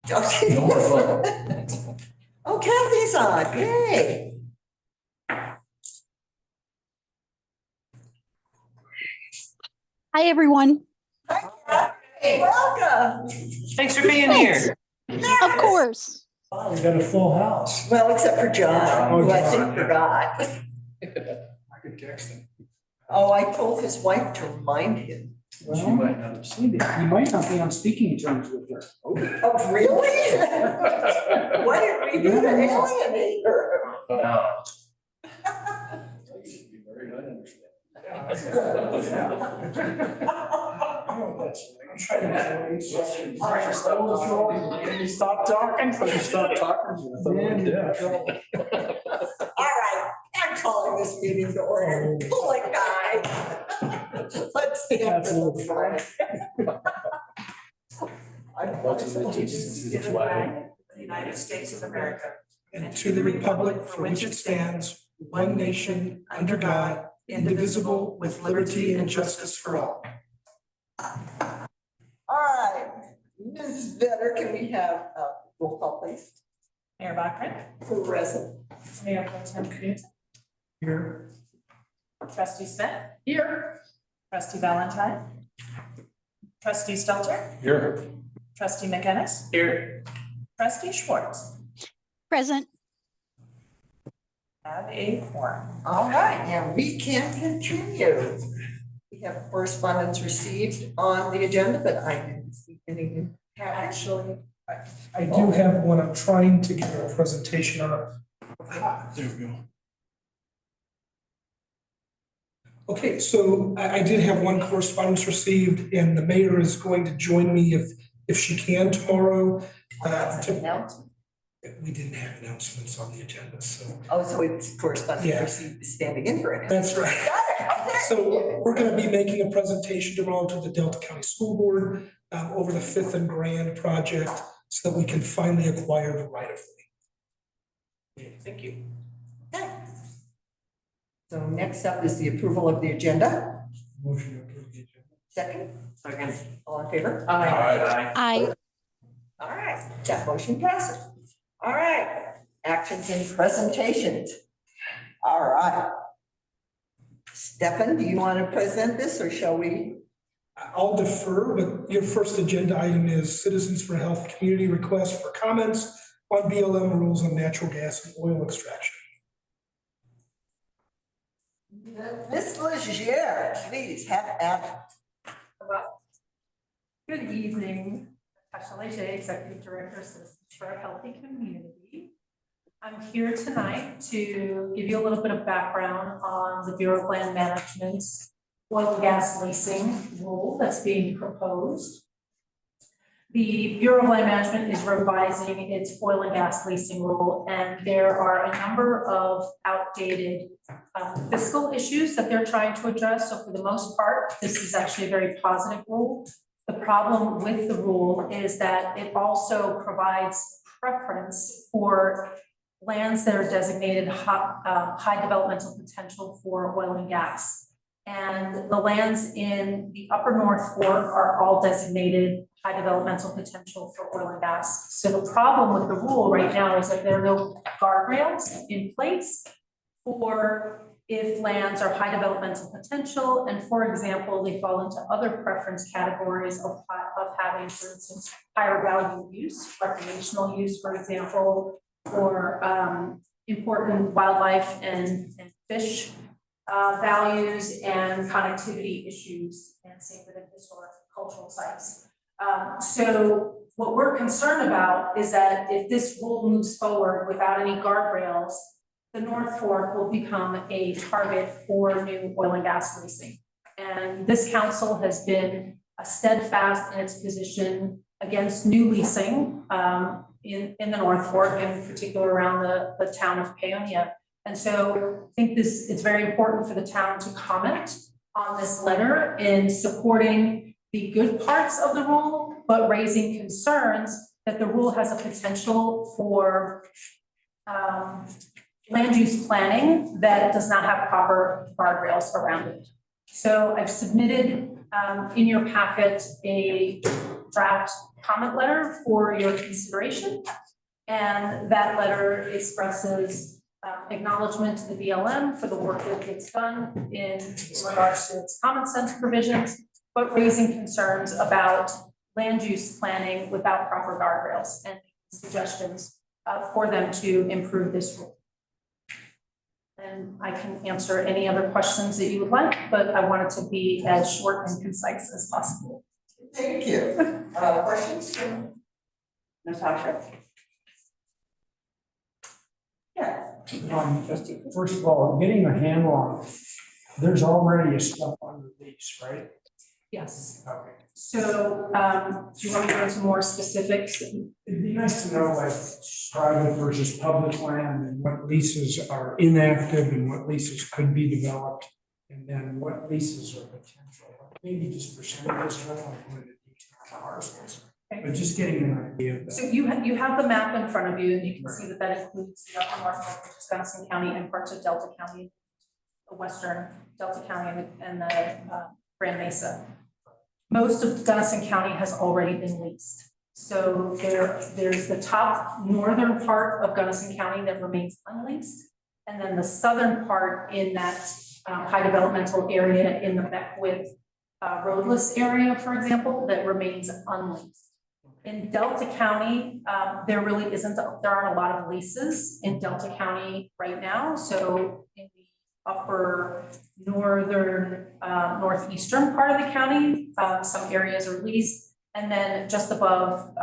Okay. No more fun. Oh, Kathy's on, yay. Hi, everyone. Hey, welcome. Thanks for being here. Of course. Wow, we got a full house. Well, except for John, Oh, who I John, think yeah. forgot. I could text him. Oh, I told his wife to remind him. She Well, might not have seen it. you might not be on speaking terms with her. Oh, really? What did we do to alienate her? Wow. You'd be very uninterested. Stop talking. Stop talking. All right, I'm calling this meeting to order. Pull it, guys. Let's stand for the flag. I pledge allegiance to the flag of the United States of America and to the republic for which it stands, one nation, under God, indivisible, with liberty and justice for all. All right, Mrs. Vetter, can we have roll call, please? Mayor Bachman, Present. Mayor Pro Tem Knut, Here. Trustee Smith. Here. Trustee Valentine. Trustee Stelter. Here. Trustee McInnes. Here. Trustee Schwartz. Present. Have a quorum. All right, now we can continue. We have correspondence received on the agenda, but I didn't see any. Actually, I do have one. I'm trying to get a presentation on. There we go. Okay, so I did have one correspondence received, and the mayor is going to join me if she can tomorrow. We didn't have announcements on the agenda, so. Oh, so it's correspondence Yeah. received standing in for it. That's right. Got it, okay. So we're gonna be making a presentation tomorrow to the Delta County School Board over the Fifth and Grand project so that we can finally acquire the right of way. Thank you. Okay. So next up is the approval of the agenda. Motion to approve the agenda. Second, Second. all in favor? Aye. I, All right, that motion passes. All right, actions and presentations. All right. Stefan, do you want to present this or shall we? I'll defer, but your first agenda item is Citizens for Health Community Request for comments on BLM rules on natural gas and oil extraction. Ms. Legere, please have at good evening. Tasha Leger, Executive Director, Citizens for a Healthy Community. I'm here tonight to give you a little bit of background on the Bureau of Land Management's oil and gas leasing rule that's being proposed. The Bureau of Land Management is revising its oil and gas leasing rule, and there are a number of outdated fiscal issues that they're trying to address. So for the most part, this is actually a very positive rule. The problem with the rule is that it also provides preference for lands that are designated high developmental potential for oil and gas. And the lands in the upper North Fork are all designated high developmental potential for oil and gas. So the problem with the rule right now is that there are no guardrails in place for if lands are high developmental potential, and for example, they fall into other preference categories of having, for instance, higher value use, recreational use, for example, or important wildlife and fish values and connectivity issues, and same with historic cultural sites. So what we're concerned about is that if this rule moves forward without any guardrails, the North Fork will become a target for new oil and gas leasing. And this council has been steadfast in its position against new leasing in the North Fork, in particular around the town of Paonia. And so I think it's very important for the town to comment on this letter in supporting the good parts of the rule, but raising concerns that the rule has a potential for land use planning that does not have proper guardrails around it. So I've submitted in your packet a draft comment letter for your consideration. And that letter expresses acknowledgement to the BLM for the work that gets done in regards to its common sense provisions, but raising concerns about land use planning without proper guardrails and suggestions for them to improve this rule. And I can answer any other questions that you would like, but I want it to be as short and concise as possible. Thank you. Questions from Natasha? Yes. First of all, getting a handle on, there's already a stuff on the lease, right? Yes. Okay. So, do you want me to go into more specifics? It'd be nice to know like private versus public land and what leases are inactive and what leases could be developed. And then what leases are potential, maybe just percentages, I don't want to go into detail parcels. But just getting an idea of So that. you have the map in front of you, and you can see that includes the upper north, which is Gunnison County, and parts of Delta County, the western Delta County, and the Grand Mesa. Most of Gunnison County has already been leased. So there's the top northern part of Gunnison County that remains unleased. And then the southern part in that high developmental area in the Beckwith roadless area, for example, that remains unleased. In Delta County, there aren't a lot of leases in Delta County right now. So in the upper northern, northeastern part of the county, some areas are leased. And then just above,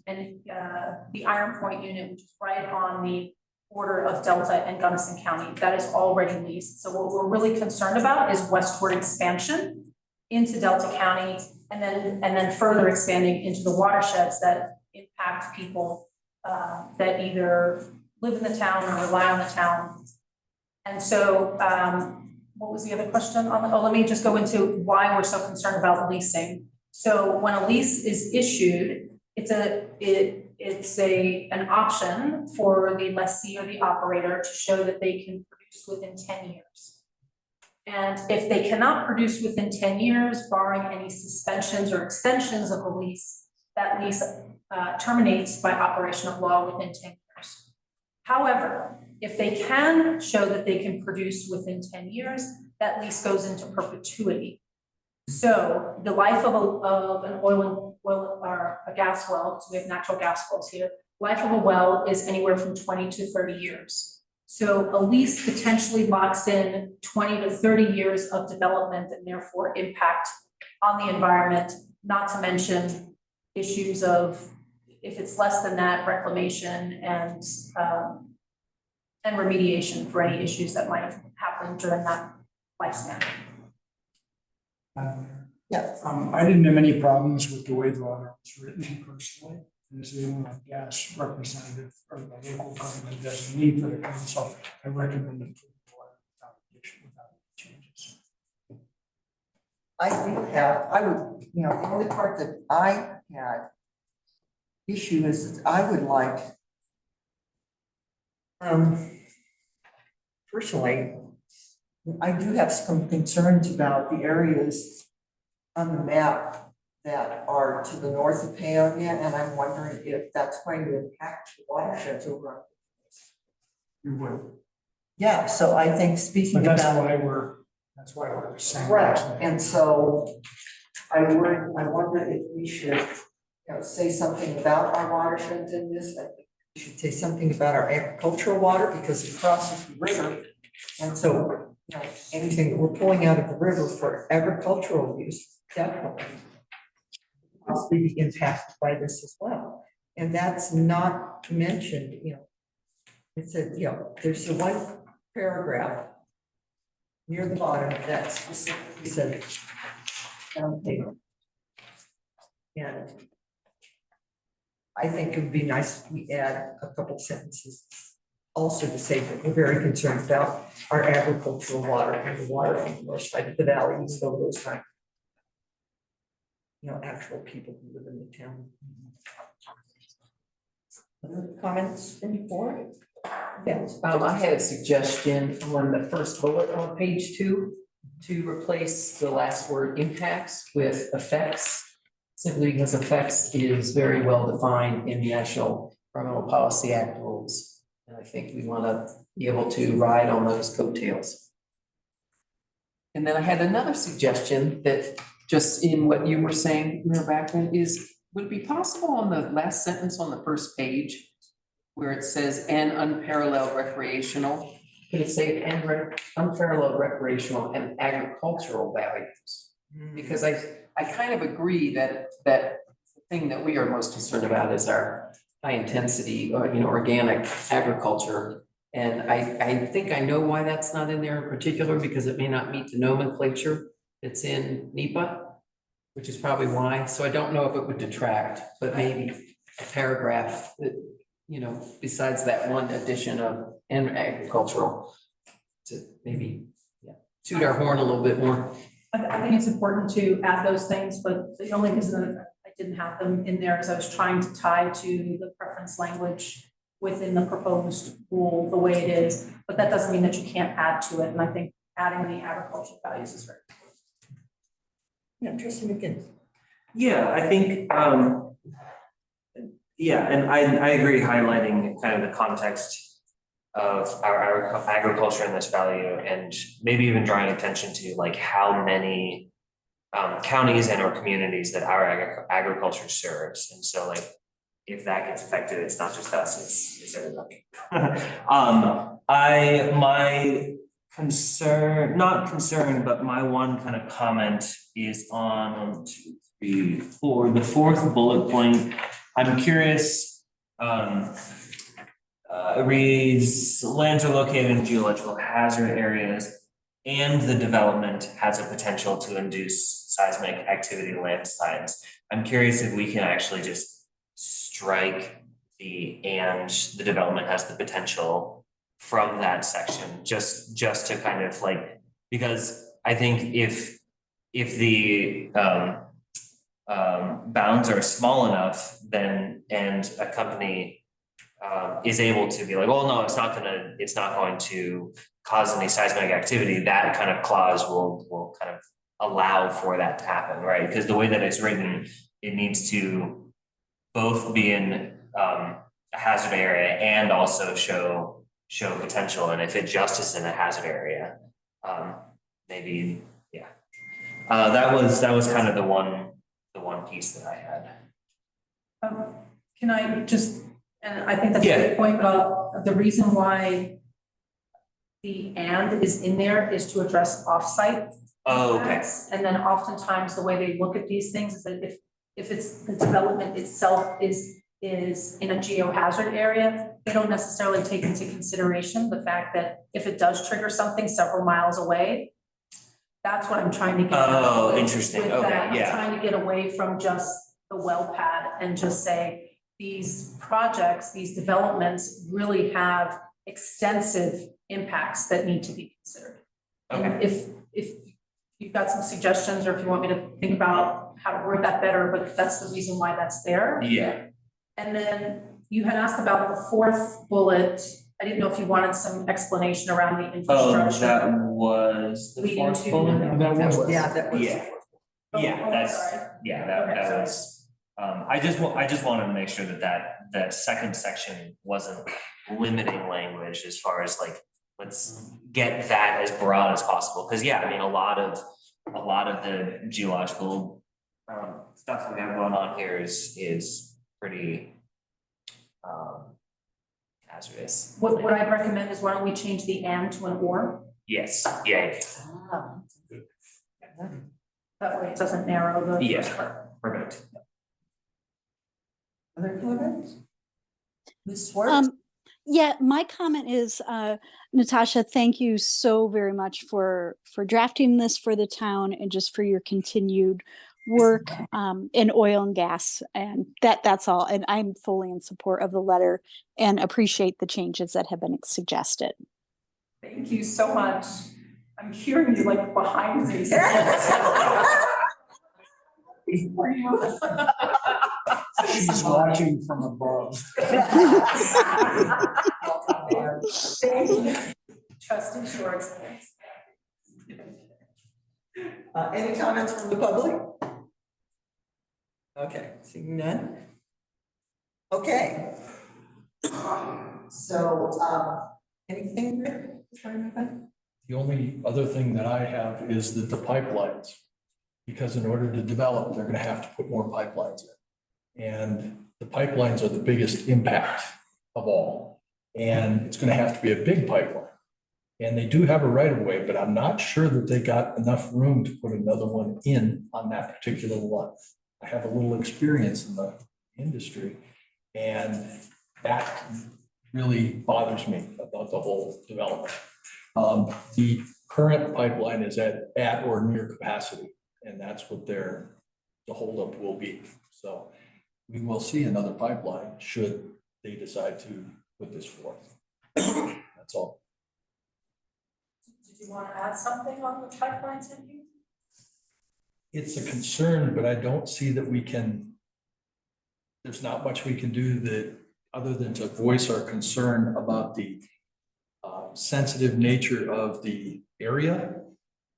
the Iron Point unit, which is right on the border of Delta and Gunnison County, that is already leased. So what we're really concerned about is westward expansion into Delta County, and then further expanding into the watersheds that impact people that either live in the town or rely on the town. And so, what was the other question on the, let me just go into why we're so concerned about leasing. So when a lease is issued, it's an option for the lessee or the operator to show that they can produce within 10 years. And if they cannot produce within 10 years, barring any suspensions or extensions of the lease, that lease terminates by operation of law within 10 years. However, if they can show that they can produce within 10 years, that lease goes into perpetuity. So the life of an oil or a gas well, because we have natural gas wells here, life of a well is anywhere from 20 to 30 years. So a lease potentially locks in 20 to 30 years of development and therefore impact on the environment, not to mention issues of, if it's less than that, reclamation and remediation for any issues that might happen during that lifespan. Yes. I didn't have any problems with the way the letter was written personally. As the gas representative or the local government designee for the council, I recommend it for the letter without changes. I would, the only part that I had issue is that I would like, personally, I do have some concerns about the areas on the map that are to the north of Paonia, and I'm wondering if that's going to impact the watersheds over. You would. Yeah, so I think speaking But about. that's why we're saying. Right, and so I wonder if we should, say something about our watersheds in this. I think we should say something about our agricultural water because it crosses the river. And so, anything that we're pulling out of the river for agricultural use, definitely possibly be impacted by this as well. And that's not mentioned, it said, there's the one paragraph near the bottom that specifically said there. And I think it would be nice if we add a couple sentences also to say that we're very concerned about our agricultural water and the water on the north side of the valley, even though those aren't, actual people who live in the town. Other comments from the board? Yes. I had a suggestion on the first bullet on page 2 to replace the last word impacts with effects. simply because effects is very well defined in the National Criminal Policy Act rules. And I think we want to be able to ride on those coattails. And then I had another suggestion that just in what you were saying, Mayor Backman, is would it be possible on the last sentence on the first page where it says "and unparalleled recreational," could it say "and unparalleled recreational and agricultural values"? Because I kind of agree that the thing that we are most concerned about is our high intensity, organic agriculture. And I think I know why that's not in there in particular, because it may not meet the nomenclature that's in NEPA, which is probably why. So I don't know if it would detract, but maybe a paragraph that, besides that one addition of "and agricultural" to maybe, toot our horn a little bit more. I think it's important to add those things, but the only reason that I didn't have them in there is I was trying to tie to the preference language within the proposed rule the way it is, but that doesn't mean that you can't add to it. And I think adding the agricultural values is very important. Yeah, Tracy McGinn. Yeah, I think, and I agree highlighting kind of the context of our agriculture and this value, and maybe even drawing attention to like how many counties and or communities that our agriculture serves. And so like, if that gets affected, it's not just us, it's everybody. My concern, not concern, but my one kind of comment is on 1, 2, 3, 4, the fourth bullet point. I'm curious, it reads, lands are located in geological hazard areas and the development has a potential to induce seismic activity landslides. I'm curious if we can actually just strike and the development has the potential from that section, just to kind of like, because I think if the bounds are small enough, then and a company is able to be like, oh no, it's not going to cause any seismic activity, that kind of clause will kind of allow for that to happen, right? Because the way that it's written, it needs to both be in a hazard area and also show potential. And if it just is in a hazard area, maybe, yeah. That was kind of the one piece that I had. Can I just, and I think that's a good point, but the reason why the "and" is in there is to address offsite. Oh, okay. And then oftentimes the way they look at these things is that if it's the development itself is in a geohazard area, they don't necessarily take into consideration the fact that if it does trigger something several miles away, that's what I'm trying to get. Oh, interesting. Okay, I'm yeah. trying to get away from just the well pad and just say these projects, these developments really have extensive impacts that need to be considered. Okay. And if you've got some suggestions or if you want me to think about how to word that better, but that's the reason why that's there. Yeah. And then you had asked about the fourth bullet. I didn't know if you wanted some explanation around the infrastructure. Oh, that was the Leading fourth to- bullet? That was. That was. Yeah. Yeah, that's, yeah, that sorry. was, I just wanted to make sure that second section wasn't limiting language as far as like, let's get that as broad as possible. Cause yeah, I mean, a lot of the geological stuff we have going on here is pretty hazardous. What I'd recommend is why don't we change the "and" to an "or"? Yes, yeah, That way it doesn't narrow the. Yeah. first part. perfect. Other comments? Ms. Swartz? Yeah, my comment is, Natasha, thank you so very much for drafting this for the town and just for your continued work in oil and gas. And that's all. And I'm fully in support of the letter and appreciate the changes that have been suggested. Thank you so much. I'm hearing you like behind me. She's watching from above. Thank you. Trustee Schwartz. Any comments from the public? Okay, seeing none? Okay. So, anything, Rick? Sorry, Nathan? The only other thing that I have is that the pipelines, because in order to develop, they're gonna have to put more pipelines in. And the pipelines are the biggest impact of all. And it's gonna have to be a big pipeline. And they do have a right of way, but I'm not sure that they got enough room to put another one in on that particular one. I have a little experience in the industry, and that really bothers me about the whole development. The current pipeline is at or near capacity, and that's what the holdup will be. So we will see another pipeline should they decide to put this forth. That's all. Did you want to add something on the pipeline, Cindy? It's a concern, but I don't see that there's not much we can do that, other than to voice our concern about the sensitive nature of the area.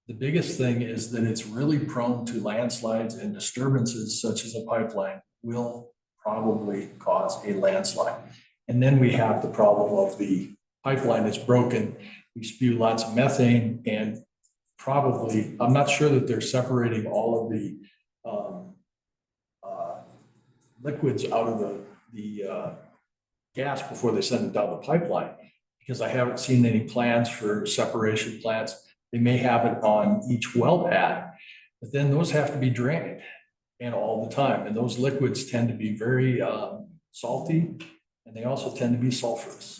The biggest thing is that it's really prone to landslides, and disturbances such as a pipeline will probably cause a landslide. And then we have the problem of the pipeline is broken. We spew lots of methane, and probably, I'm not sure that they're separating all of the liquids out of the gas before they send it down the pipeline, because I haven't seen any plans for separation plants. They may have it on each well pad, but then those have to be drained and all the time. And those liquids tend to be very salty, and they also tend to be sulfurous,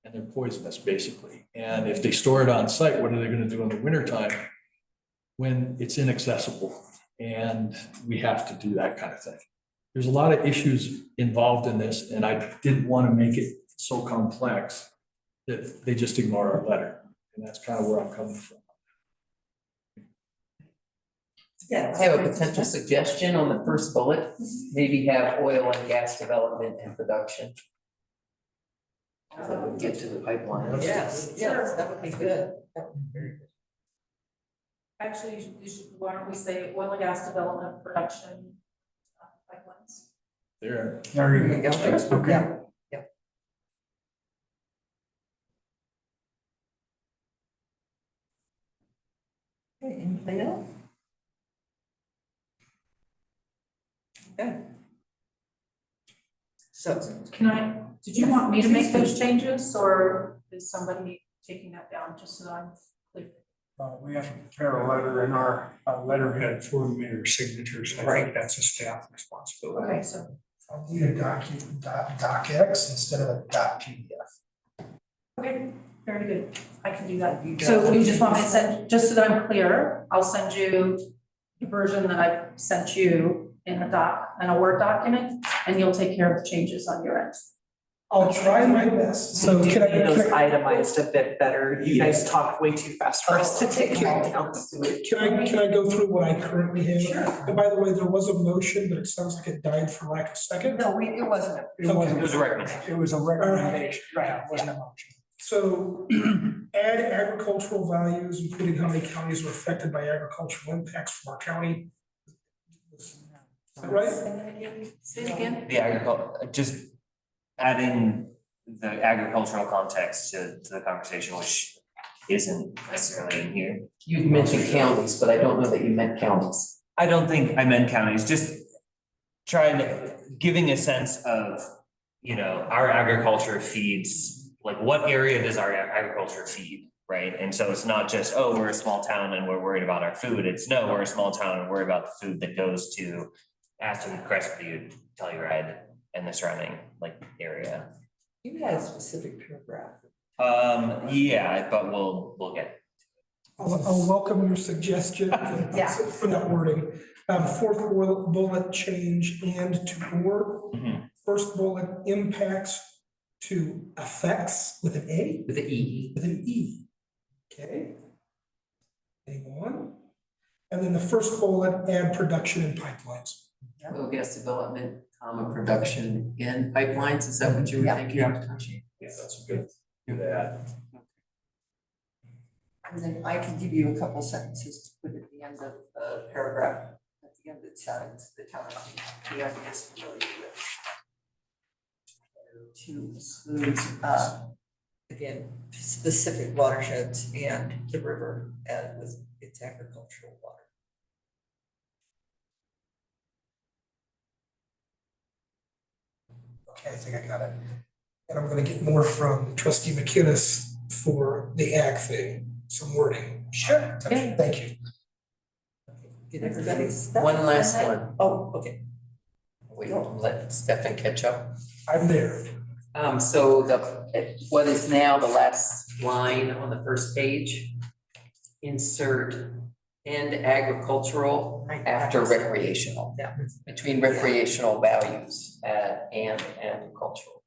and they're poisonous basically. And if they store it on site, what are they going to do in the wintertime when it's inaccessible? And we have to do that kind of thing. There's a lot of issues involved in this, and I didn't want to make it so complex that they just ignore our letter. And that's kind of where I'm coming from. Yeah. I have a potential suggestion on the first bullet, maybe have oil and gas development and production. That would get to the pipeline. Yes, that would be good. That would be very good. Actually, why don't we say oil and gas development, production, pipelines? There. There you go. Okay. Yeah. Okay, anything else? Okay. So, Did you want me to make those changes, or is somebody taking that down, just so that I'm clear? We have to prepare a letter in our letterhead for the mayor's signatures. I think that's a staff responsibility. Okay, so, I'll need a docx instead of a .pdf. okay, very good, I can do that. So you just want me to send, just so that I'm clear, I'll send you the version that I sent you in a Word document, and you'll take care of the changes on your end. I'll try my best. So We can do need those I, itemized a bit better. You guys talk way too fast for us to take them down. can I go through what I currently have? Sure. And by the way, there was a motion, but it sounds like it died for lack of second. no, it wasn't. It wasn't. It was a recommendation. It was a recommendation, right, it wasn't a motion. So add agricultural values, including how many counties are affected by agricultural impacts from our county. Is that right? Say it again. The agriculture, just adding the agricultural context to the conversation, which isn't necessarily in here. You'd mentioned counties, but I don't know that you meant counties. I don't think I meant counties, just giving a sense of, our agriculture feeds, like what area does our agriculture feed, right? And so it's not just, oh, we're a small town and we're worried about our food. It's no, we're a small town and worry about the food that goes to Aston, Crestview, Telluride, and the surrounding area. You had a specific paragraph. Yeah, but we'll get. I'll welcome your suggestion for that wording. Fourth bullet, change and to or. Mhm. First bullet, impacts to effects with an A, With the E. with an E. Okay. Hang on. And then the first bullet, add production and pipelines. Oil gas development, production in pipelines, is that what you were Yeah. thinking? Yeah, that's a good add. And then I can give you a couple sentences to put at the end of the paragraph, at the end of the sentence, the town. Yeah, I guess we'll do it. To include, Again, specific watersheds and the river with its agricultural water. Okay, I think I got it. And I'm gonna get more from trustee McKinnis for the ag thing, some wording. Sure. Thank you. Get everybody's stuff. one last one. Oh, okay. Wait, let Stefan catch up. I'm there. So what is now the last line on the first page? Insert and agricultural after recreational. Yeah. Between recreational values, and agricultural.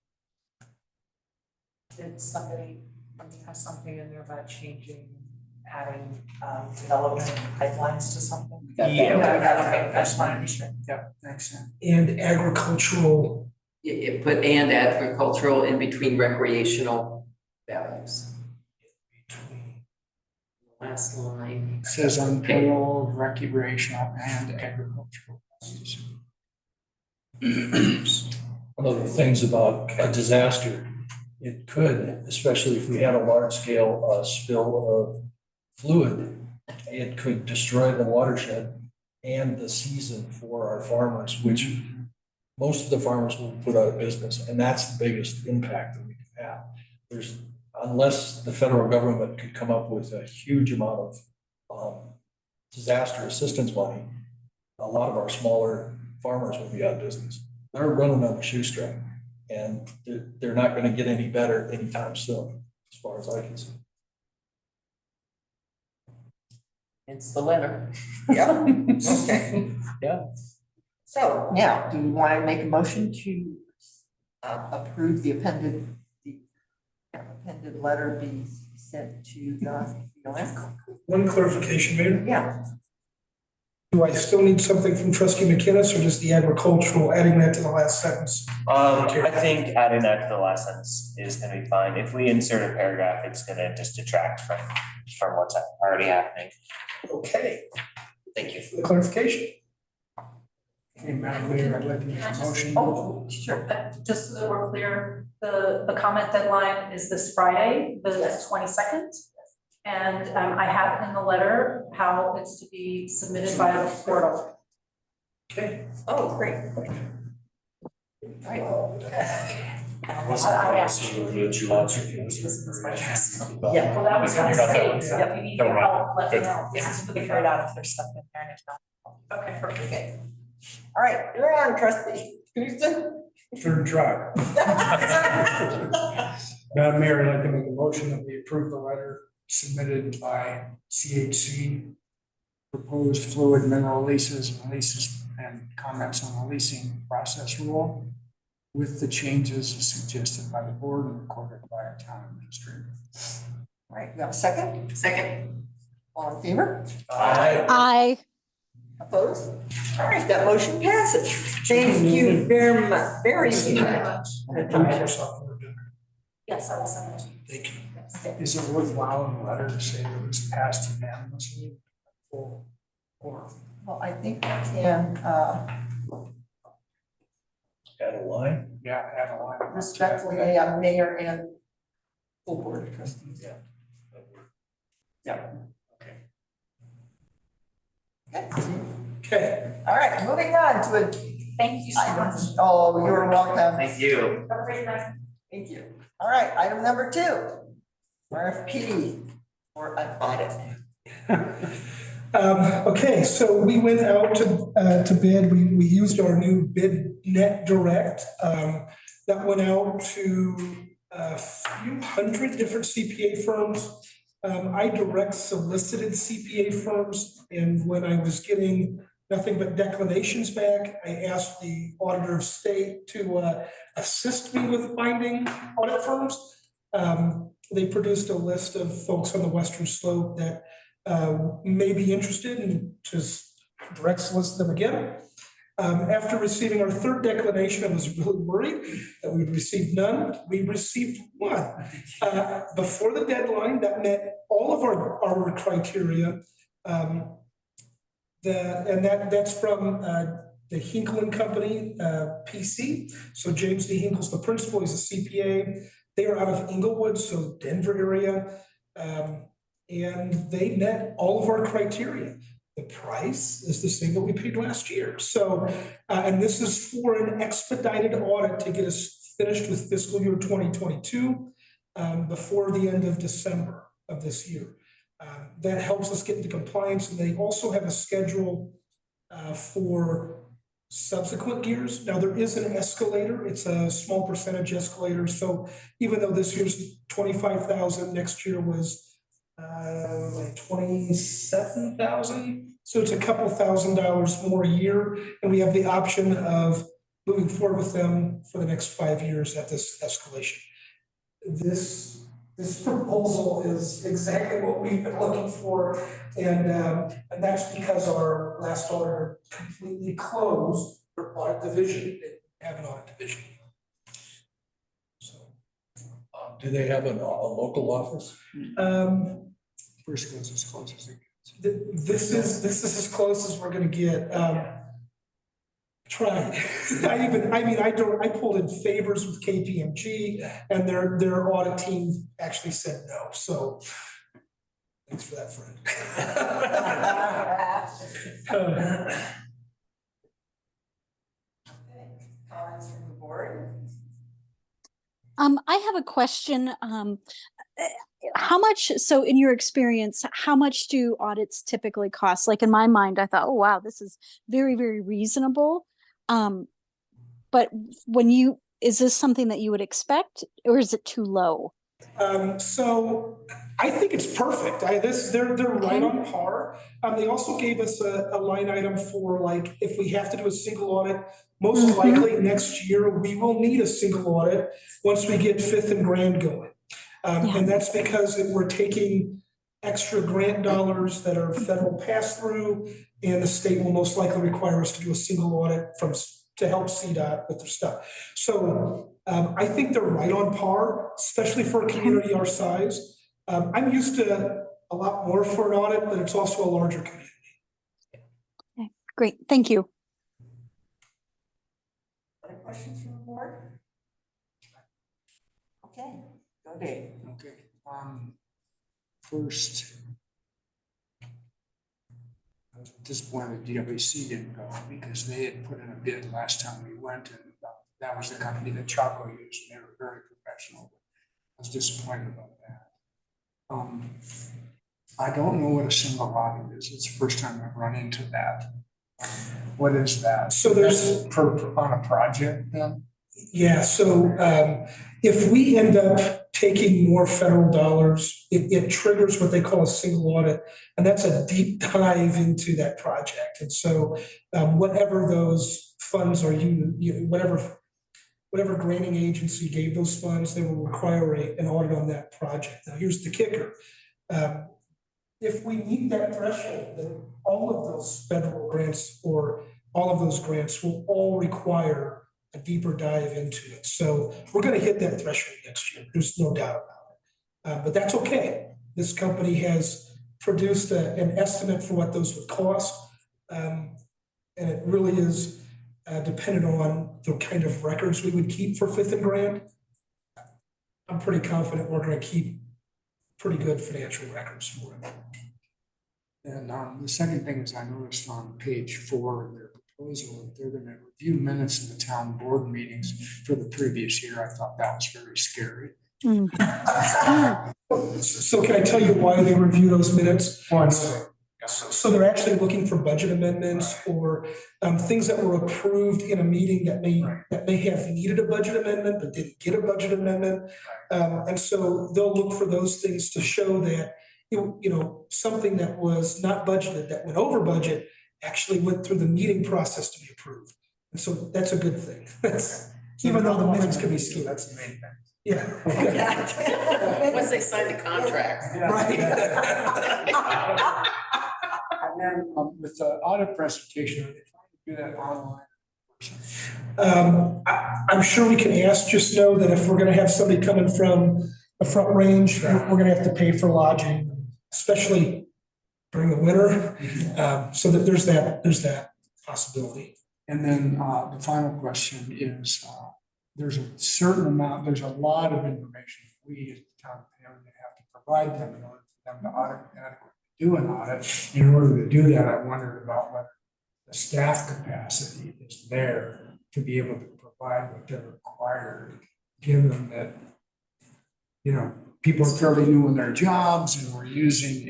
Did somebody have something in there about adding development pipelines to something? Yeah. Okay, that's fine, sure. Yeah, makes sense. And agricultural, It put and agricultural in between recreational values. Last line. Says unparalleled recreational and agricultural values. One of the things about a disaster, it could, especially if we had a large scale spill of fluid, it could destroy the watershed and the season for our farmers, which most of the farmers will put out of business. And that's the biggest impact that we can have. Unless the federal government could come up with a huge amount of disaster assistance money, a lot of our smaller farmers will be out of business. They're running on a shoestring, and they're not going to get any better anytime soon, as far as I can see. It's the letter. Yeah, okay. Yeah. So now, do you want to make a motion to approve the appended letter be sent to the BLM? one clarification, Mayor. Yeah. Do I still need something from trustee McKinnis or just the agricultural, adding that to the last sentence? I think adding that to the last sentence is gonna be fine. If we insert a paragraph, it's gonna just detract from what's already happening. Okay, Thank you. for the clarification. Okay, Madam Mayor, I'd like to make a motion. Oh, sure, but just so that we're clear, the comment deadline is this Friday, the 22nd. And I have in the letter how it's to be submitted via the portal. Okay. Oh, great. Right. Yeah, Well, that was gonna say, if you need Don't worry. help, let me Good. know. This is to figure it out if there's stuff in there and if not. Okay, perfect. okay. All right, you're on, trustee Houston. Third try. Madam Mayor, I'd like to make a motion that we approve the letter submitted by CHC. Proposed fluid mineral leases and comments on the leasing process rule with the changes suggested by the board and recorded by our town administrator. All right, you have a second? Second. All in favor? I Opposed? All right, that motion passes. Thank you very much, very Thank you very much. much. Yes, Yes, I will send it to you. Thank you. Yes. Is it worthwhile in the letter to say that it was passed unanimously? Or Well, I think we can Add a line. yeah, add a line. respectfully, mayor and full board of trustees. Yeah. Okay. Okay, All right, moving on to a. Thank you so much. Oh, you're welcome. Thank you. Have a great night. Thank you. All right, item number 2, RFP for an audit. Okay, so we went out to bid, we used our new bid net direct. That went out to a few hundred different CPA firms. I direct solicited CPA firms, and when I was getting nothing but declinations back, I asked the auditor of state to assist me with finding audit firms. They produced a list of folks on the western slope that may be interested, and just direct solicit them again. After receiving our third declination, I was really worried that we would receive none. We received one. Before the deadline, that met all of our criteria. That's from the Hinkle and Company, PC. So James D. Hinkle's the principal, he's a CPA. They are out of Inglewood, so Denver area. And they met all of our criteria. The price is the same that we paid last year. So, and this is for an expedited audit to get us finished with fiscal year 2022 before the end of December of this year. That helps us get into compliance. And they also have a schedule for subsequent years. Now, there is an escalator. It's a small percentage escalator. So even though this year's 25,000, next year was like 27,000. So it's a couple $1,000s more a year. And we have the option of moving forward with them for the next 5 years at this escalation. This proposal is exactly what we've been looking for. And that's because our last auditor completely closed their audit division. They didn't have an audit division. So, Do they have a local office? First goes as close as it this is as close as we're gonna get. Try. I pulled in favors with KPMG and their audit team actually said no. So thanks for that, friend. Comments from the board? I have a question. How much, so in your experience, how much do audits typically cost? Like in my mind, I thought, oh, wow, this is very, very reasonable. But is this something that you would expect or is it too low? So I think it's perfect. They're right on par. They also gave us a line item for like, if we have to do a single audit, most likely next year, we will need a single audit once we get Fifth and Grand going. And that's because we're taking extra grant dollars that are federal pass-through, and the state will most likely require us to do a single audit to help CDOT with their stuff. So I think they're right on par, especially for a community our size. I'm used to a lot more for an audit, but it's also a larger community. Okay, great, thank you. Other questions from the board? Okay, go Dave. Okay, first, I was disappointed DWC didn't go because they had put in a bid last time we went, and that was the company that Chaco used. They were very professional. I was disappointed about that. I don't know what a single audit is. It's the first time I've run into that. What is that? So there's on a project then? Yeah, so if we end up taking more federal dollars, it triggers what they call a single audit, and that's a deep dive into that project. And so whatever those funds are, whatever granting agency gave those funds, they will require an audit on that project. Now, here's the kicker. If we meet that threshold, then all of those federal grants or all of those grants will all require a deeper dive into it. So we're going to hit that threshold next year. There's no doubt about it. But that's okay. This company has produced an estimate for what those would cost. And it really is dependent on the kind of records we would keep for Fifth and Grand. I'm pretty confident we're going to keep pretty good financial records for it. And the second thing is I noticed on page 4 of their proposal that they're going to review minutes of the town board meetings for the previous year. I thought that was very scary. So can I tell you why they review those minutes? Once. So they're actually looking for budget amendments or things that were approved in a meeting that may have needed a budget amendment but didn't get a budget amendment. And so they'll look for those things to show that something that was not budgeted, that went over budget, actually went through the meeting process to be approved. And so that's a good thing. Even though the minutes could be skewed. That's the main thing. Yeah. Once they sign the contract. Right. And then with the audit presentation, are they trying to do that online? I'm sure we can ask, just know that if we're gonna have somebody coming from the Front Range, we're gonna have to pay for lodging, especially during the winter. So that there's that possibility. And then the final question is, there's a certain amount, there's a lot of information we as the town of Paonia have to provide them in order for them to adequately do an audit. In order to do that, I wondered about whether the staff capacity is there to be able to provide what they're required, given that, you know, people are fairly new in their jobs and we're using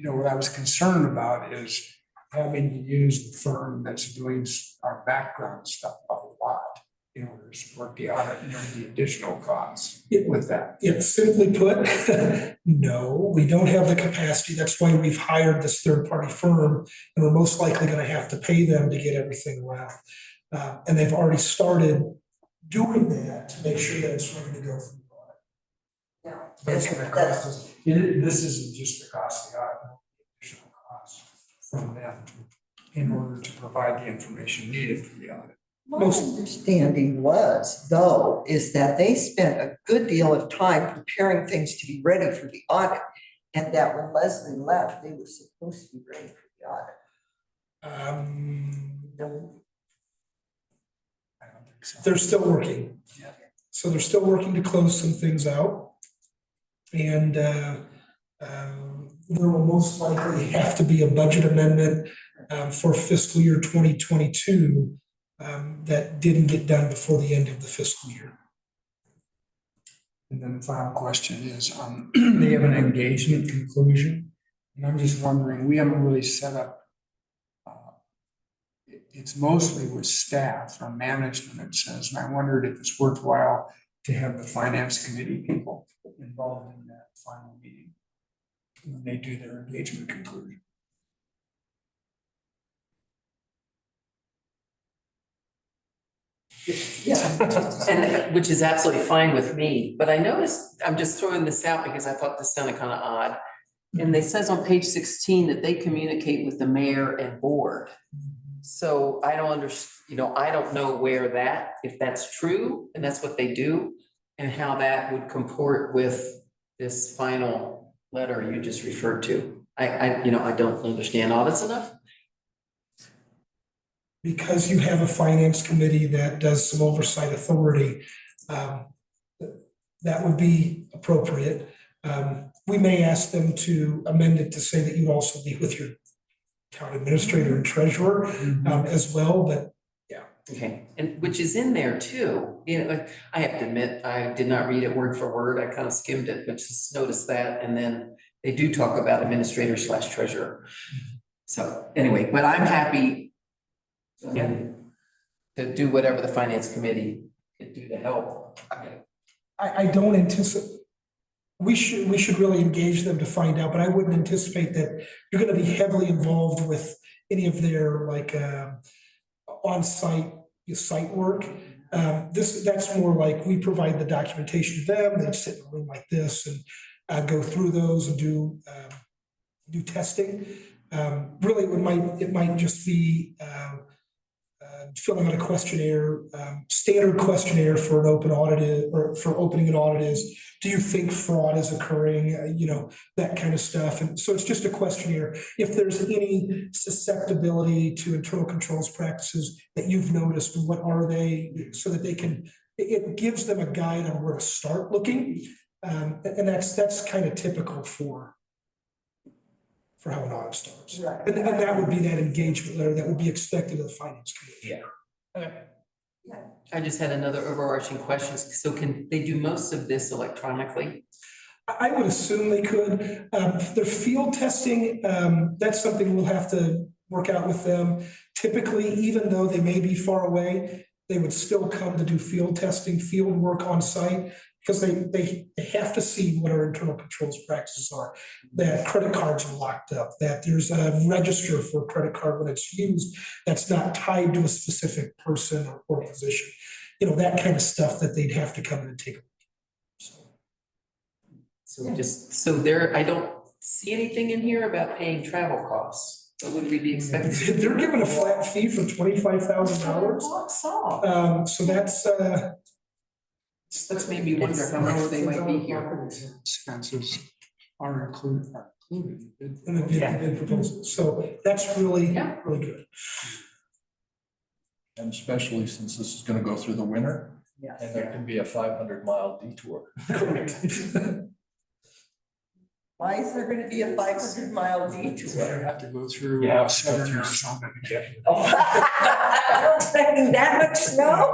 what I was concerned about is having to use the firm that's doing our background stuff a lot in order to support the audit and the additional costs with that. Yeah, simply put, no, we don't have the capacity. That's why we've hired this third-party firm, and we're most likely gonna have to pay them to get everything around. And they've already started doing that to make sure that it's ready to go for the audit. Yeah. That's gonna cost us, this isn't just the cost of the audit, additional costs from them in order to provide the information needed for the audit. My understanding was, though, is that they spent a good deal of time preparing things to be ready for the audit. And that when Leslie left, they were supposed to be ready for the audit. No, I don't think so. they're still working. Yeah. So they're still working to close some things out. And there will most likely have to be a budget amendment for fiscal year 2022 that didn't get done before the end of the fiscal year. And then the final question is, they have an engagement conclusion. And I'm just wondering, we haven't really set up, it's mostly with staff or management, it says, and I wondered if it's worthwhile to have the finance committee people involved in that final meeting when they do their engagement conclusion. And which is absolutely fine with me, but I noticed, I'm just throwing this out because I thought this sounded kind of odd. And it says on page 16 that they communicate with the mayor and board. So I don't I don't know where that, if that's true, and that's what they do, and how that would comport with this final letter you just referred to. I don't understand audits enough. Because you have a finance committee that does some oversight authority, that would be appropriate. We may ask them to amend it to say that you also be with your town administrator and treasurer as well, but yeah. Okay, and which is in there too. I have to admit, I did not read it word for word. I kind of skimmed it, but just noticed that. And then they do talk about administrator / treasurer. So anyway, but I'm happy to do whatever the finance committee can do to help. I don't anticipate, we should really engage them to find out, but I wouldn't anticipate that you're gonna be heavily involved with any of their like on-site site work. That's more like we provide the documentation to them, they sit in a room like this and go through those and do testing. Really, it might just be filling out a questionnaire, standard questionnaire for an open audit or for opening an audit is, do you think fraud is occurring? That kind of stuff. And so it's just a questionnaire. If there's any susceptibility to internal controls practices that you've noticed, what are they, so that it gives them a guide on where to start looking. And that's kind of typical for how an audit starts. Right. And that would be that engagement letter that would be expected of the finance committee. Yeah. Okay. I just had another overarching question. So can they do most of this electronically? I would assume they could. Their field testing, that's something we'll have to work out with them. Typically, even though they may be far away, they would still come to do field testing, field work on site, because they have to see what our internal controls practices are, that credit cards are locked up, that there's a register for a credit card when it's used that's not tied to a specific person or position. That kind of stuff that they'd have to come in and take a look at. So there, I don't see anything in here about paying travel costs. What would we be expecting? They're given a flat fee for $25,000. So Let's maybe wonder how much they might be here. Expenses are included. in the bid proposal. So that's really, Yeah. really good. And especially since this is gonna go through the winter, Yes. and there can be a 500-mile detour. Why is there gonna be a 500-mile You detour? have to go through Yeah. southern Arizona to get here. I'm not expecting that much snow.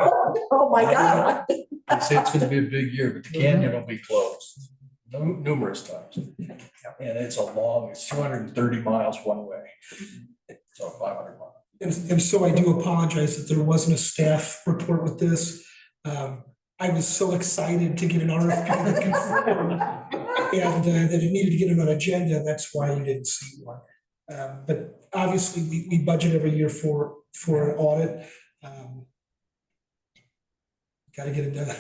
Oh, my God. They say it's gonna be a big year, but the canyon will be closed numerous times. And it's it's 230 miles one way. So 500 miles. And so I do apologize that there wasn't a staff report with this. I was so excited to get an RFP that confirmed and that it needed to get on an agenda. That's why you didn't see one. But obviously, we budget every year for an audit. Got to get it done.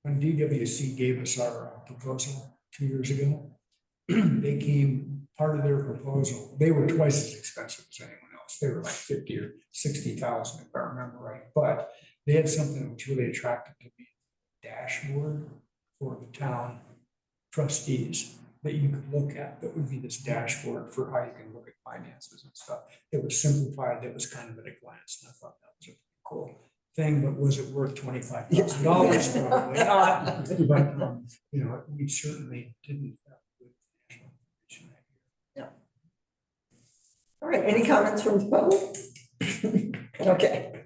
When DWC gave us our proposal 2 years ago, they came, part of their proposal, they were twice as expensive as anyone else. They were like 50 or 60,000, if I remember right. But they had something that was really attractive to me, dashboard for the town trustees that you could look at, that would be this dashboard for how you can look at finances and stuff. It was simplified, it was kind of at a glance, and I thought that was a cool thing, but was it worth $25,000? Probably not, but, you know, we certainly didn't. All right, any comments from the public? Okay.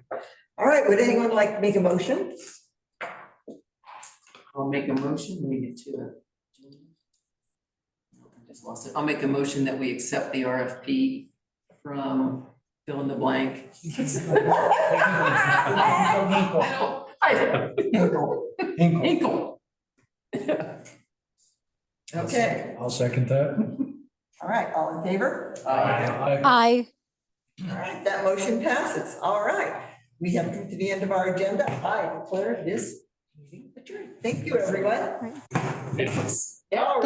All right, would anyone like to make a motion? I'll make a motion, we get to it. I just lost it. I'll make a motion that we accept the RFP from fill in the blank. Hinkle. Okay, I'll second that. all right, all in favor? I, All right, that motion passes. All right. We have come to the end of our agenda. I declare this meeting adjourned. Thank you, everyone. Yes. All right.